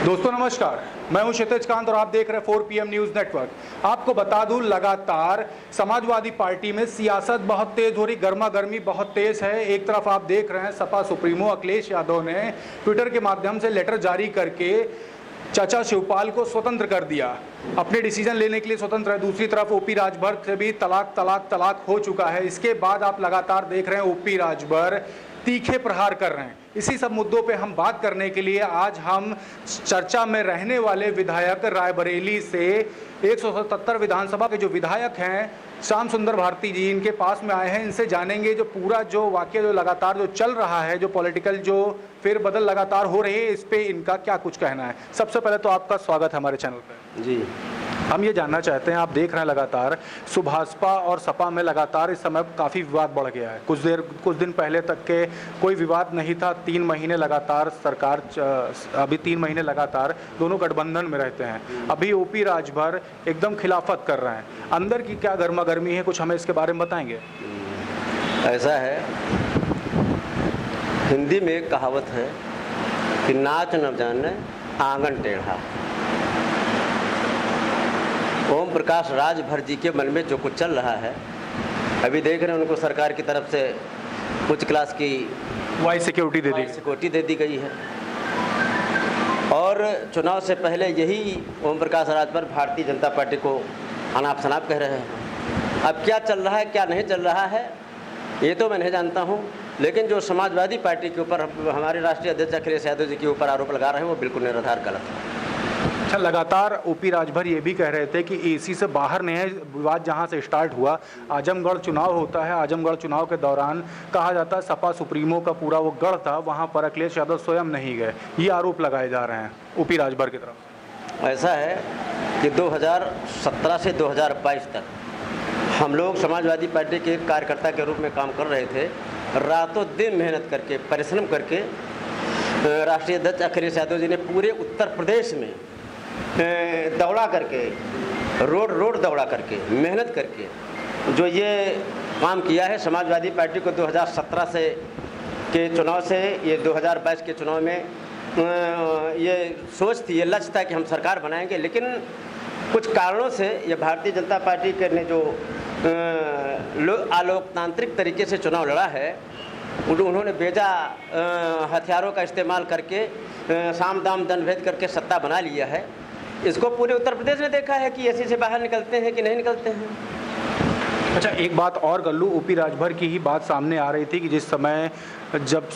दोस्तों नमस्कार, मैं हूं क्षितिज कांत और आप देख रहे हैं 4 PM न्यूज नेटवर्क। आपको बता दूं, लगातार समाजवादी पार्टी में सियासत बहुत तेज हो रही, गर्मा गर्मी बहुत तेज है। एक तरफ आप देख रहे हैं सपा सुप्रीमो अखिलेश यादव ने ट्विटर के माध्यम से लेटर जारी करके चाचा शिवपाल को स्वतंत्र कर दिया, अपने डिसीजन लेने के लिए स्वतंत्र है। दूसरी तरफ ओपी राजभर से भी तलाक तलाक तलाक हो चुका है। इसके बाद आप लगातार देख रहे हैं ओपी राजभर तीखे प्रहार कर रहे हैं। इसी सब मुद्दों पे हम बात करने के लिए आज हम चर्चा में रहने वाले विधायक रायबरेली से 177 विधानसभा के जो विधायक हैं श्याम सुंदर भारती जी, इनके पास में आए हैं। इनसे जानेंगे जो पूरा जो वाक्य जो लगातार जो चल रहा है, जो पॉलिटिकल जो फेरबदल लगातार हो रही है, इस पे इनका क्या कुछ कहना है। सबसे पहले तो आपका स्वागत है हमारे चैनल पे। जी, हम ये जानना चाहते हैं, आप देख रहे हैं लगातार सुभाषपा और सपा में लगातार इस समय काफ़ी विवाद बढ़ गया है। कुछ दिन पहले तक के कोई विवाद नहीं था। 3 महीने लगातार सरकार, अभी 3 महीने लगातार दोनों गठबंधन में रहते हैं। अभी ओपी राजभर एकदम खिलाफत कर रहे हैं। अंदर की क्या गर्मा गर्मी है, कुछ हमें इसके बारे में बताएंगे। ऐसा है, हिंदी में एक कहावत है कि नाच न जाने आंगन टेढ़ा। ओम प्रकाश राजभर जी के मन में जो कुछ चल रहा है, अभी देख रहे हैं उनको सरकार की तरफ से उच्च क्लास की वाई सिक्योरिटी दे दी गई है। और चुनाव से पहले यही ओम प्रकाश राजभर भारतीय जनता पार्टी को अनाप शनाप कह रहे हैं। अब क्या चल रहा है क्या नहीं चल रहा है ये तो मैं नहीं जानता हूँ, लेकिन जो समाजवादी पार्टी के ऊपर हमारे राष्ट्रीय अध्यक्ष अखिलेश यादव जी के ऊपर आरोप लगा रहे हैं वो बिल्कुल निराधार गलत है। अच्छा, लगातार ओपी राजभर ये भी कह रहे थे कि एसी से बाहर नहीं है विवाद। जहां से स्टार्ट हुआ, आजमगढ़ चुनाव होता है, आजमगढ़ चुनाव के दौरान कहा जाता है सपा सुप्रीमो का पूरा वो गढ़ था, वहां पर अखिलेश यादव स्वयं नहीं गए। ये आरोप लगाए जा रहे हैं ओपी राजभर की तरफ। ऐसा है कि 2017 से 2022 तक हम लोग समाजवादी पार्टी के कार्यकर्ता के रूप में काम कर रहे थे। रातों दिन मेहनत करके, परिश्रम करके राष्ट्रीय अध्यक्ष अखिलेश यादव जी ने पूरे उत्तर प्रदेश में दौड़ा करके, रोड दौड़ा करके, मेहनत करके जो ये काम किया है। समाजवादी पार्टी को 2017 से के चुनाव से ये 2022 के चुनाव में ये सोच थी, ये लक्ष्य था कि हम सरकार बनाएंगे, लेकिन कुछ कारणों से ये भारतीय जनता पार्टी के ने जो अलोकतांत्रिक तरीके से चुनाव लड़ा है, उन्होंने बेजा हथियारों का इस्तेमाल करके साम दाम दंड भेद करके सत्ता बना लिया है। इसको पूरे उत्तर प्रदेश में देखा है कि ऐसे से बाहर निकलते हैं कि नहीं निकलते हैं। अच्छा, एक बात और गल्लू, ओपी राजभर की ही बात सामने आ रही थी कि जिस समय जब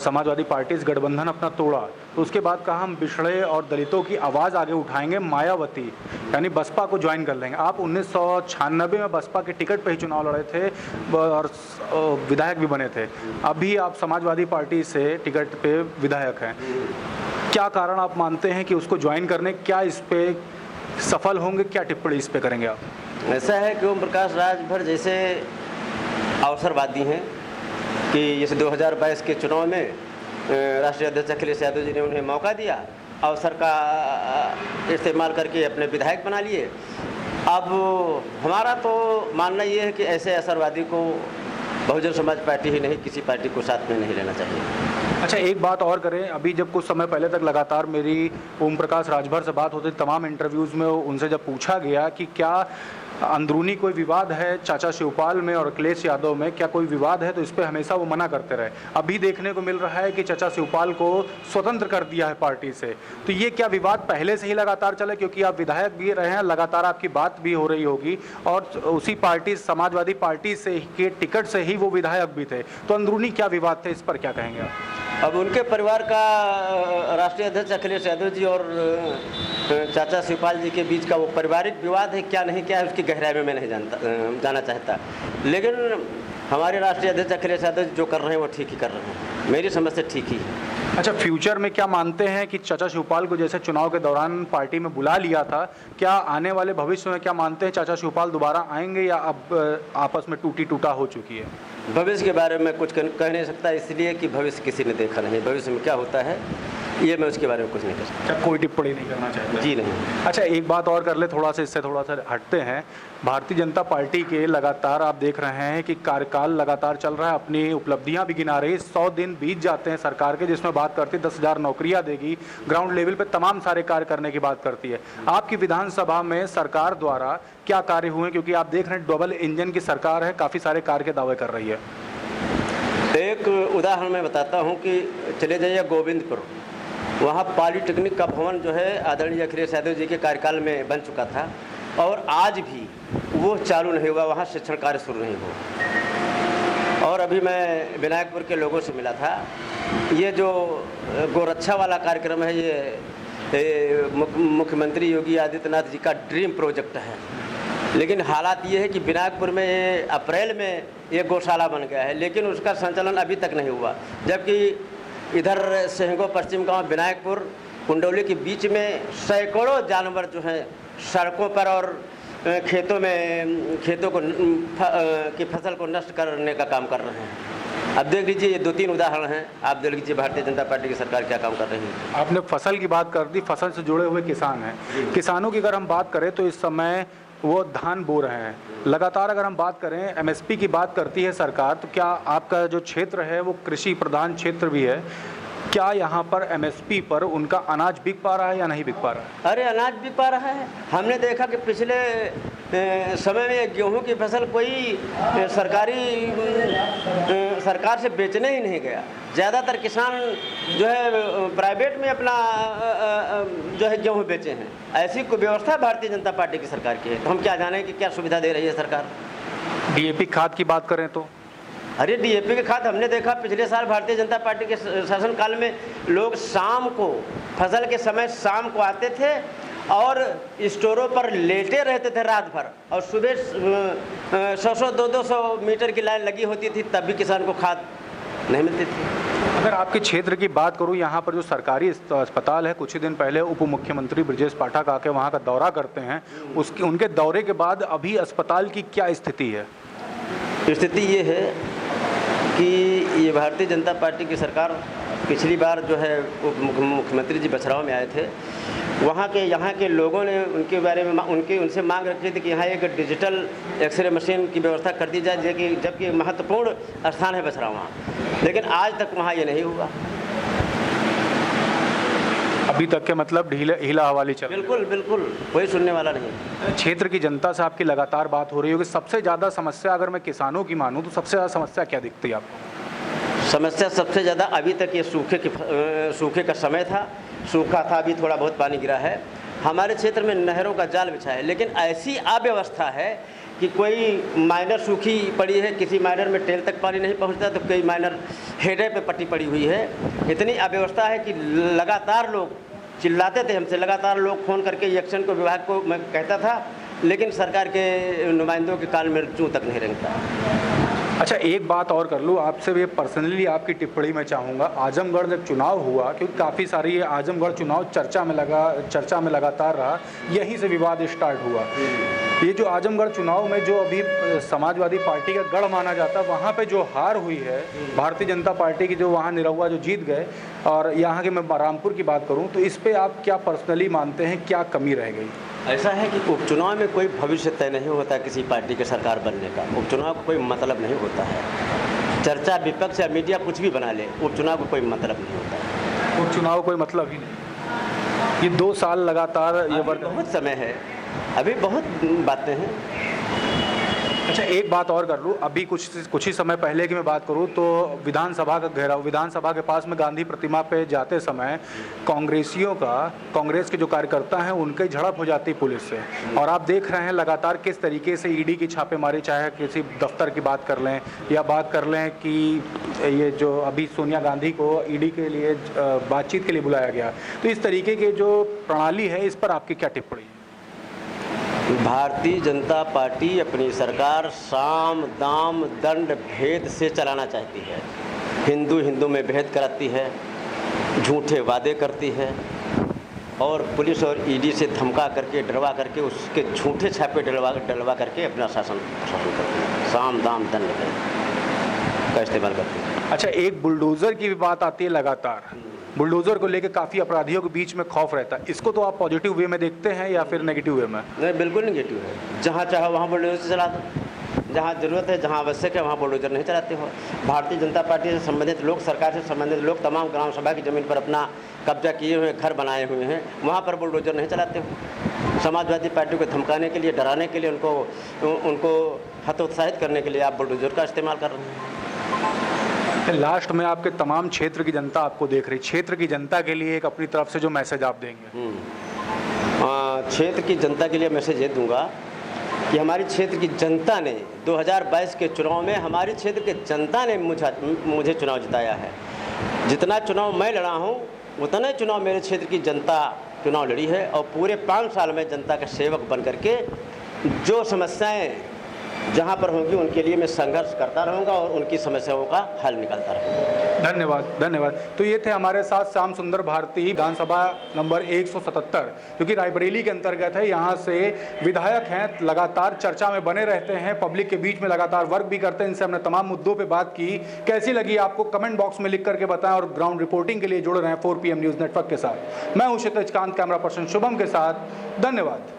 समाजवादी पार्टी इस गठबंधन अपना तोड़ा तो उसके बाद कहा हम पिछड़े और दलितों की आवाज़ आगे उठाएंगे, मायावती यानी बसपा को ज्वाइन कर लेंगे। आप 1996 में बसपा के टिकट पे ही चुनाव लड़े थे और विधायक भी बने थे। अभी आप समाजवादी पार्टी से टिकट पे विधायक हैं। क्या कारण आप मानते हैं कि उसको ज्वाइन करने, क्या इस पे सफल होंगे, क्या टिप्पणी इस पे करेंगे आप? ऐसा है कि ओम प्रकाश राजभर जैसे अवसरवादी हैं कि जैसे 2022 के चुनाव में राष्ट्रीय अध्यक्ष अखिलेश यादव जी ने उन्हें मौका दिया, अवसर का इस्तेमाल करके अपने विधायक बना लिए। अब हमारा तो मानना ये है कि ऐसे अवसरवादी को बहुजन समाज पार्टी ही नहीं, किसी पार्टी को साथ में नहीं लेना चाहिए। अच्छा, एक बात और करें, अभी जब कुछ समय पहले तक लगातार मेरी ओम प्रकाश राजभर से बात होती, तमाम इंटरव्यूज़ में उनसे जब पूछा गया कि क्या अंदरूनी कोई विवाद है चाचा शिवपाल में और अखिलेश यादव में, क्या कोई विवाद है, तो इस पे हमेशा वो मना करते रहे। अभी देखने को मिल रहा है कि चाचा शिवपाल को स्वतंत्र कर दिया है पार्टी से। तो ये क्या विवाद पहले से ही लगातार चले, क्योंकि आप विधायक भी रहे हैं, लगातार आपकी बात भी हो रही होगी और उसी पार्टी समाजवादी पार्टी से के टिकट से ही वो विधायक भी थे, तो अंदरूनी क्या विवाद थे, इस पर क्या कहेंगे आप? अब उनके परिवार का राष्ट्रीय अध्यक्ष अखिलेश यादव जी और चाचा शिवपाल जी के बीच का वो पारिवारिक विवाद है, क्या नहीं क्या है, उसकी गहराई में मैं नहीं जाना चाहता। लेकिन हमारे राष्ट्रीय अध्यक्ष अखिलेश यादव जी जो कर रहे हैं वो ठीक ही कर रहे हैं, मेरी समझ से ठीक ही। अच्छा, फ्यूचर में क्या मानते हैं कि चाचा शिवपाल को जैसे चुनाव के दौरान पार्टी में बुला लिया था, क्या आने वाले भविष्य में क्या मानते हैं चाचा शिवपाल दोबारा आएंगे या अब आपस में टूटी टूटा हो चुकी है? भविष्य के बारे में कुछ कह नहीं सकता, इसलिए कि भविष्य किसी ने देखा नहीं। भविष्य में क्या होता है ये मैं उसके बारे में कुछ नहीं कर सकता। क्या कोई टिप्पणी नहीं करना चाहते? जी नहीं। अच्छा, एक बात और कर ले, थोड़ा सा इससे थोड़ा सा हटते हैं। भारतीय जनता पार्टी के लगातार आप देख रहे हैं कि कार्यकाल लगातार चल रहा है, अपनी उपलब्धियां भी गिना रही है। 100 दिन बीत जाते हैं सरकार के, जिसमें बात करती है 10,000 नौकरियां देगी, ग्राउंड लेवल पे तमाम सारे कार्य करने की बात करती है। आपकी विधानसभा में सरकार द्वारा क्या कार्य हुए? क्योंकि आप देख रहे हैं डबल इंजन की सरकार है, काफ़ी सारे कार्य के दावे कर रही है। एक उदाहरण मैं बताता हूँ कि चले जाइए गोविंदपुर, वहाँ पॉलीटेक्निक का भवन जो है आदरणीय अखिलेश यादव जी के कार्यकाल में बन चुका था और आज भी वो चालू नहीं हुआ, वहाँ शिक्षण कार्य शुरू नहीं हुआ। और अभी मैं विनायकपुर के लोगों से मिला था, ये जो गोरक्षा वाला कार्यक्रम है ये मुख्यमंत्री योगी आदित्यनाथ जी का ड्रीम प्रोजेक्ट है, लेकिन हालात ये है कि विनायकपुर में ये अप्रैल में ये गौशाला बन गया है, लेकिन उसका संचालन अभी तक नहीं हुआ। जबकि इधर सिंहगो पश्चिम गांव विनायकपुर कुंडौली के बीच में सैकड़ों जानवर जो हैं सड़कों पर और खेतों को की फसल को नष्ट करने का काम कर रहे हैं। अब देख लीजिए, ये 2-3 उदाहरण हैं। आप देख लीजिए भारतीय जनता पार्टी की सरकार क्या काम कर रही है। आपने फसल की बात कर दी, फसल से जुड़े हुए किसान हैं। किसानों की अगर हम बात करें तो इस समय वो धान बो रहे हैं लगातार। अगर हम बात करें एमएसपी की बात करती है सरकार, तो क्या आपका जो क्षेत्र है वो कृषि प्रधान क्षेत्र भी है, क्या यहाँ पर एमएसपी पर उनका अनाज बिक पा रहा है या नहीं बिक पा रहा है? अरे अनाज बिक पा रहा है। हमने देखा कि पिछले समय में गेहूं की फसल कोई सरकार से बेचने ही नहीं गया। ज़्यादातर किसान जो है प्राइवेट में अपना जो है गेहूं बेचे हैं। ऐसी कोई व्यवस्था भारतीय जनता पार्टी की सरकार की है, तो हम क्या जाने कि क्या सुविधा दे रही है सरकार। डीएपी खाद की बात करें तो अरे डीएपी के खाद हमने देखा पिछले साल भारतीय जनता पार्टी के शासनकाल में लोग शाम को फसल के समय शाम को आते थे और स्टोरों पर लेटे रहते थे रात भर, और सुबह 100-200 मीटर की लाइन लगी होती थी, तब भी किसान को खाद नहीं मिलती थी। अगर आपके क्षेत्र की बात करूं, यहाँ पर जो सरकारी अस्पताल है, कुछ ही दिन पहले उप मुख्यमंत्री ब्रजेश पाठक आके वहाँ का दौरा करते हैं, उनके दौरे के बाद अभी अस्पताल की क्या स्थिति है? स्थिति ये है कि ये भारतीय जनता पार्टी की सरकार पिछली बार जो है मुख्यमंत्री जी बछराव में आए थे, वहाँ के यहाँ के लोगों ने उनके बारे में उनसे मांग रखी थी कि यहाँ एक डिजिटल एक्सरे मशीन की व्यवस्था कर दी जाए, जबकि महत्वपूर्ण स्थान है बछराव वहाँ, लेकिन आज तक वहाँ ये नहीं हुआ। अभी तक के मतलब हीला हवाली चल। बिल्कुल बिल्कुल, कोई सुनने वाला नहीं। क्षेत्र की जनता से आपकी लगातार बात हो रही है कि सबसे ज़्यादा समस्या, अगर मैं किसानों की मानूं तो सबसे ज़्यादा समस्या क्या दिखती है आपको? समस्या सबसे ज़्यादा अभी तक ये सूखे का समय था, सूखा था, अभी थोड़ा बहुत पानी गिरा है। हमारे क्षेत्र में नहरों का जाल बिछा है, लेकिन ऐसी अव्यवस्था है कि कोई माइनर सूखी पड़ी है, किसी माइनर में टेल तक पानी नहीं पहुंचता, तो कई माइनर हेडे पे पट्टी पड़ी हुई है। इतनी अव्यवस्था है कि लगातार लोग चिल्लाते थे हमसे, लगातार लोग फ़ोन करके इलेक्शन को विभाग को मैं कहता था, लेकिन सरकार के नुमाइंदों के कान में चूं तक नहीं रेंगता। अच्छा, एक बात और कर लूँ आपसे, भी पर्सनली आपकी टिप्पणी मैं चाहूँगा। आजमगढ़ जब चुनाव हुआ, क्योंकि काफ़ी सारी ये आजमगढ़ चुनाव चर्चा में लगातार रहा, यहीं से विवाद स्टार्ट हुआ। ये जो आजमगढ़ चुनाव में जो अभी समाजवादी पार्टी का गढ़ माना जाता है, वहाँ पे जो हार हुई है भारतीय जनता पार्टी की, जो वहाँ निरहुआ जो जीत गए, और यहाँ के मैं रामपुर की बात करूँ तो इस पर आप क्या पर्सनली मानते हैं, क्या कमी रह गई? ऐसा है कि उपचुनाव में कोई भविष्य तय नहीं होता किसी पार्टी के सरकार बनने का। उपचुनाव का कोई मतलब नहीं होता है। चर्चा विपक्ष या मीडिया कुछ भी बना ले, उपचुनाव का कोई मतलब नहीं होता है। उपचुनाव कोई मतलब ही नहीं। ये 2 साल लगातार ये बहुत समय है, अभी बहुत बातें हैं। अच्छा, एक बात और कर लूँ, अभी कुछ ही समय पहले की मैं बात करूँ तो विधानसभा का घेराव, विधानसभा के पास में गांधी प्रतिमा पे जाते समय कांग्रेस के जो कार्यकर्ता हैं उनकी झड़प हो जाती पुलिस से, और आप देख रहे हैं लगातार किस तरीके से ईडी की छापेमारी, चाहे किसी दफ्तर की बात कर लें या बात कर लें कि ये जो अभी सोनिया गांधी को ईडी के लिए बातचीत के लिए बुलाया गया, तो इस तरीके की जो प्रणाली है, इस पर आपकी क्या टिप्पणी? भारतीय जनता पार्टी अपनी सरकार साम दाम दंड भेद से चलाना चाहती है। हिंदू में भेद कराती है, झूठे वादे करती है, और पुलिस और ईडी से धमका करके, डरवा करके, उसके झूठे छापे डलवा करके अपना शासन करती है। साम दाम दंड भेद। का इस्तेमाल करते हैं। अच्छा, एक बुलडोज़र की भी बात आती है लगातार, बुलडोज़र को लेकर काफ़ी अपराधियों के बीच में खौफ रहता है, इसको तो आप पॉजिटिव वे में देखते हैं या फिर नेगेटिव वे में? नहीं, बिल्कुल निगेटिव है। जहाँ चाहो वहाँ बुलडोज़र चला दो, जहाँ ज़रूरत है, जहाँ आवश्यक है वहाँ बुलडोज़र नहीं चलाते हो। भारतीय जनता पार्टी से संबंधित लोग, सरकार से संबंधित लोग तमाम ग्राम सभा की ज़मीन पर अपना कब्जा किए हुए घर बनाए हुए हैं, वहाँ पर बुलडोज़र नहीं चलाते हो। समाजवादी पार्टी को धमकाने के लिए, डराने के लिए, उनको हतोत्साहित करने के लिए आप बुलडोज़र का इस्तेमाल कर रहे हैं। लास्ट में आपके तमाम क्षेत्र की जनता आपको देख रही, क्षेत्र की जनता के लिए एक अपनी तरफ से जो मैसेज आप देंगे? क्षेत्र की जनता के लिए मैसेज ये दूंगा कि हमारी क्षेत्र की जनता ने 2022 के चुनाव में, हमारे क्षेत्र के जनता ने मुझे चुनाव जिताया है। जितना चुनाव मैं लड़ा हूँ उतना चुनाव मेरे क्षेत्र की जनता चुनाव लड़ी है, और पूरे 5 साल में जनता का सेवक बन करके जो समस्याएं जहां पर होंगी उनके लिए मैं संघर्ष करता रहूंगा और उनकी समस्याओं का हल निकालता रहूंगा। धन्यवाद, धन्यवाद। तो ये थे हमारे साथ श्याम सुंदर भारती, विधानसभा नंबर 177, जो कि रायबरेली के अंतर्गत है। यहाँ से विधायक हैं, लगातार चर्चा में बने रहते हैं, पब्लिक के बीच में लगातार वर्क भी करते हैं। इनसे हमने तमाम मुद्दों पर बात की। कैसी लगी आपको कमेंट बॉक्स में लिख करके बताएं, और ग्राउंड रिपोर्टिंग के लिए जुड़े रहें 4PM न्यूज़ नेटवर्क के साथ। मैं हूँ क्षितिज कांत, कैमरा पर्सन शुभम के साथ। धन्यवाद।